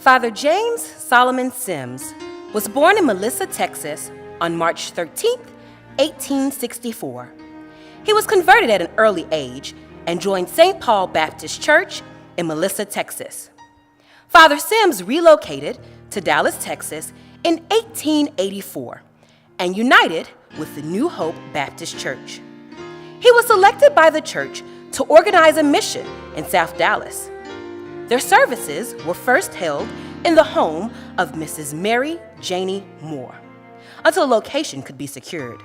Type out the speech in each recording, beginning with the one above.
Father James Solomon Sims was born in Melissa, Texas on March 13, 1864. He was converted at an early age and joined St. Paul Baptist Church in Melissa, Texas. Father Sims relocated to Dallas, Texas in 1884 and united with the New Hope Baptist Church. He was selected by the church to organize a mission in South Dallas. Their services were first held in the home of Mrs. Mary Janie Moore until a location could be secured.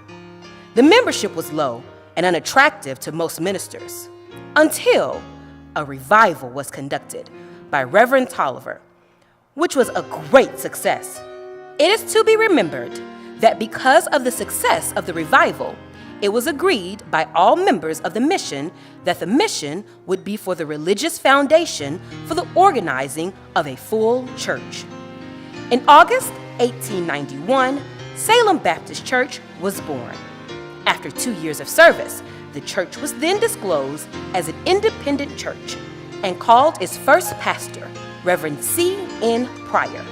The membership was low and unattractive to most ministers until a revival was conducted by Reverend Tolliver, which was a great success. It is to be remembered that because of the success of the revival, it was agreed by all members of the mission that the mission would be for the religious foundation for the organizing of a full church. In August 1891, Salem Baptist Church was born. After 2 years of service, the church was then disclosed as an independent church and called its first pastor, Reverend C.N. Pryor.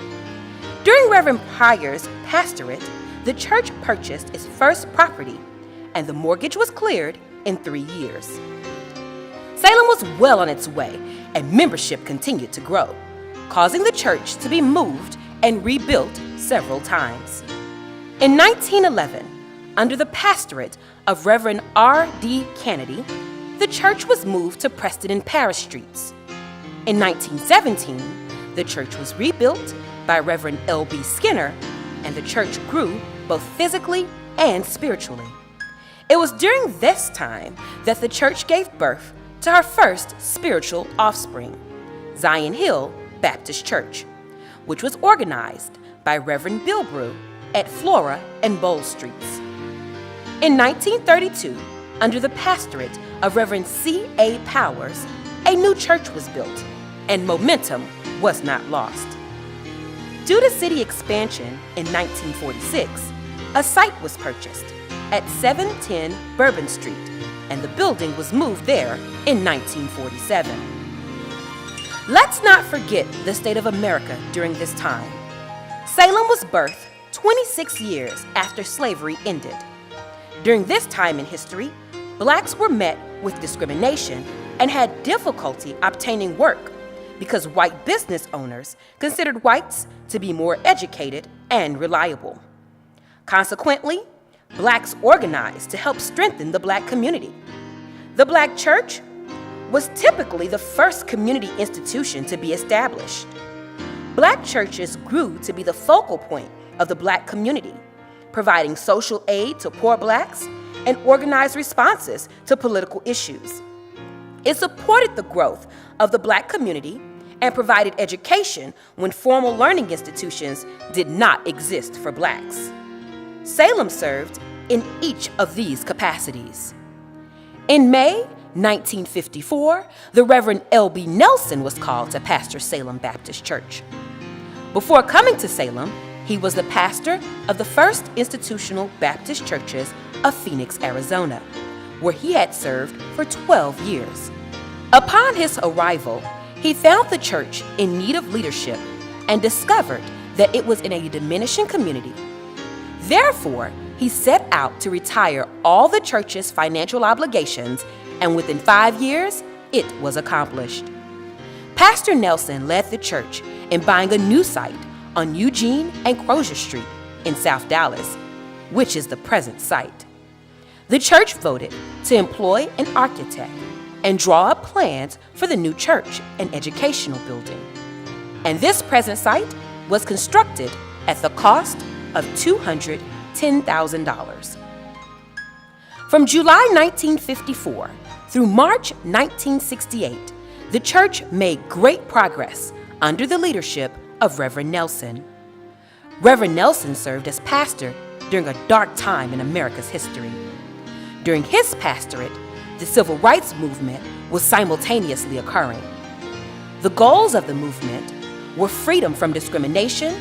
During Reverend Pryor's pastorate, the church purchased its first property, and the mortgage was cleared in 3 years. Salem was well on its way, and membership continued to grow, causing the church to be moved and rebuilt several times. In 1911, under the pastorate of Reverend R.D. Kennedy, the church was moved to Preston and Parish Streets. In 1917, the church was rebuilt by Reverend L.B. Skinner, and the church grew both physically and spiritually. It was during this time that the church gave birth to her first spiritual offspring, Zion Hill Baptist Church, which was organized by Reverend Bilbrew at Flora and Bowl Streets. In 1932, under the pastorate of Reverend C.A. Powers, a new church was built, and momentum was not lost. Due to city expansion in 1946, a site was purchased at 710 Bourbon Street, and the building was moved there in 1947. Let's not forget the state of America during this time. Salem was birthed 26 years after slavery ended. During this time in history, blacks were met with discrimination and had difficulty obtaining work because white business owners considered whites to be more educated and reliable. Consequently, blacks organized to help strengthen the black community. The black church was typically the first community institution to be established. Black churches grew to be the focal point of the black community, providing social aid to poor blacks and organized responses to political issues. It supported the growth of the black community and provided education when formal learning institutions did not exist for blacks. Salem served in each of these capacities. In May 1954, the Reverend L.B. Nelson was called to pastor Salem Baptist Church. Before coming to Salem, he was the pastor of the First Institutional Baptist Churches of Phoenix, Arizona, where he had served for 12 years. Upon his arrival, he found the church in need of leadership and discovered that it was in a diminishing community. Therefore, he set out to retire all the church's financial obligations, and within 5 years, it was accomplished. Pastor Nelson led the church in buying a new site on Eugene and Crozier Street in South Dallas, which is the present site. The church voted to employ an architect and draw up plans for the new church and educational building. And this present site was constructed at the cost of $210,000. From July 1954 through March 1968, the church made great progress under the leadership of Reverend Nelson. Reverend Nelson served as pastor during a dark time in America's history. During his pastorate, the civil rights movement was simultaneously occurring. The goals of the movement were freedom from discrimination,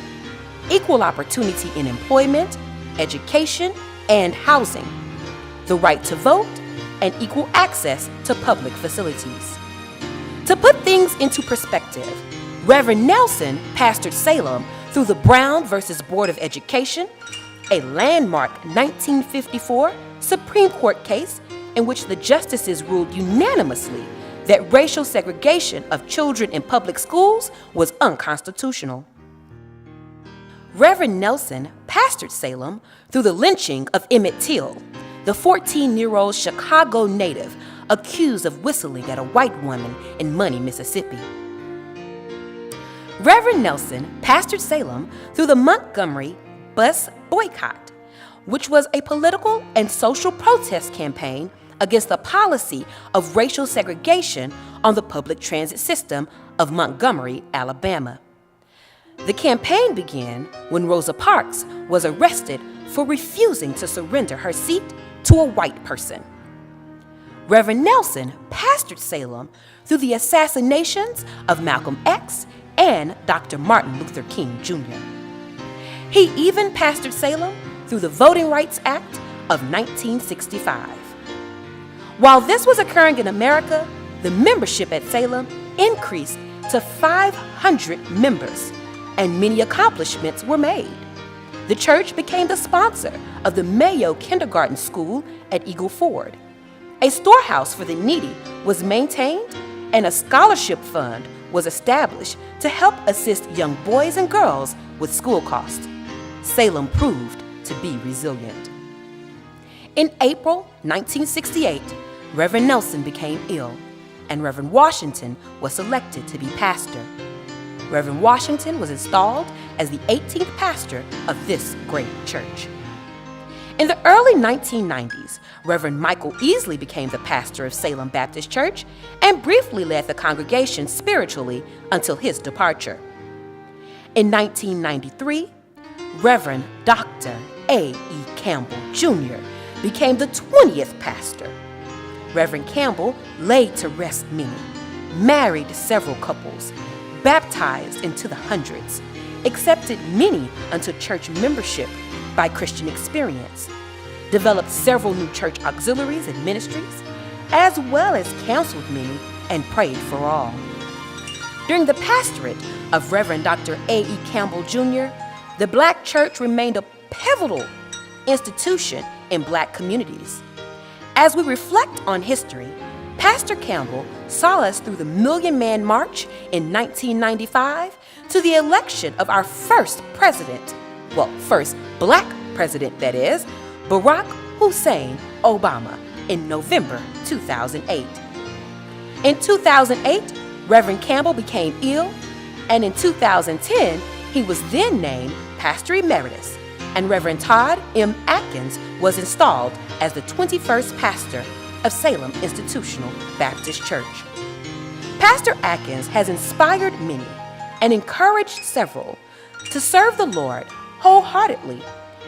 equal opportunity in employment, education, and housing, the right to vote, and equal access to public facilities. To put things into perspective, Reverend Nelson pastored Salem through the Brown versus Board of Education, a landmark 1954 Supreme Court case in which the justices ruled unanimously that racial segregation of children in public schools was unconstitutional. Reverend Nelson pastored Salem through the lynching of Emmett Till, the 14-year-old Chicago native accused of whistling at a white woman in Money, Mississippi. Reverend Nelson pastored Salem through the Montgomery bus boycott, which was a political and social protest campaign against the policy of racial segregation on the public transit system of Montgomery, Alabama. The campaign began when Rosa Parks was arrested for refusing to surrender her seat to a white person. Reverend Nelson pastored Salem through the assassinations of Malcolm X and Dr. Martin Luther King Jr. He even pastored Salem through the Voting Rights Act of 1965. While this was occurring in America, the membership at Salem increased to 500 members, and many accomplishments were made. The church became the sponsor of the Mayo Kindergarten School at Eagle Ford. A storehouse for the needy was maintained, and a scholarship fund was established to help assist young boys and girls with school costs. Salem proved to be resilient. In April 1968, Reverend Nelson became ill, and Reverend Washington was selected to be pastor. Reverend Washington was installed as the 18th pastor of this great church. In the early 1990s, Reverend Michael Easley became the pastor of Salem Baptist Church and briefly led the congregation spiritually until his departure. In 1993, Reverend Dr. A.E. Campbell Jr. became the 20th pastor. Reverend Campbell laid to rest many, married several couples, baptized into the hundreds, accepted many unto church membership by Christian experience, developed several new church auxiliaries and ministries, as well as counseled many and prayed for all. During the pastorate of Reverend Dr. A.E. Campbell Jr., the Black church remained a pivotal institution in Black communities. As we reflect on history, Pastor Campbell saw us through the Million Man March in 1995 to the election of our first president, first Black president, that is, Barack Hussein Obama, in November 2008. In 2008, Reverend Campbell became ill, and in 2010, he was then named Pastor Emeritus, and Reverend Todd M. Atkins was installed as the 21st pastor of Salem Institutional Baptist Church. Pastor Atkins has inspired many and encouraged several to serve the Lord wholeheartedly,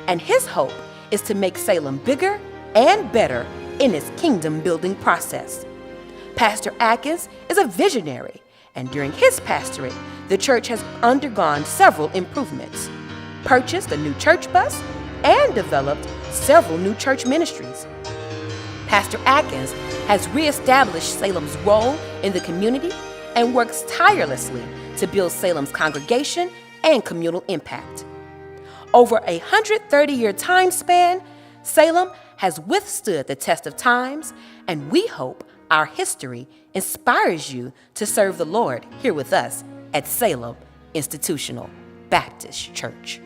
and his hope is to make Salem bigger and better in its kingdom-building process. Pastor Atkins is a visionary, and during his pastorate, the church has undergone several improvements, purchased a new church bus, and developed several new church ministries. Pastor Atkins has reestablished Salem's role in the community and works tirelessly to build Salem's congregation and communal impact. Over a 130-year time span, Salem has withstood the test of times, and we hope our history inspires you to serve the Lord here with us at Salem Institutional Baptist Church.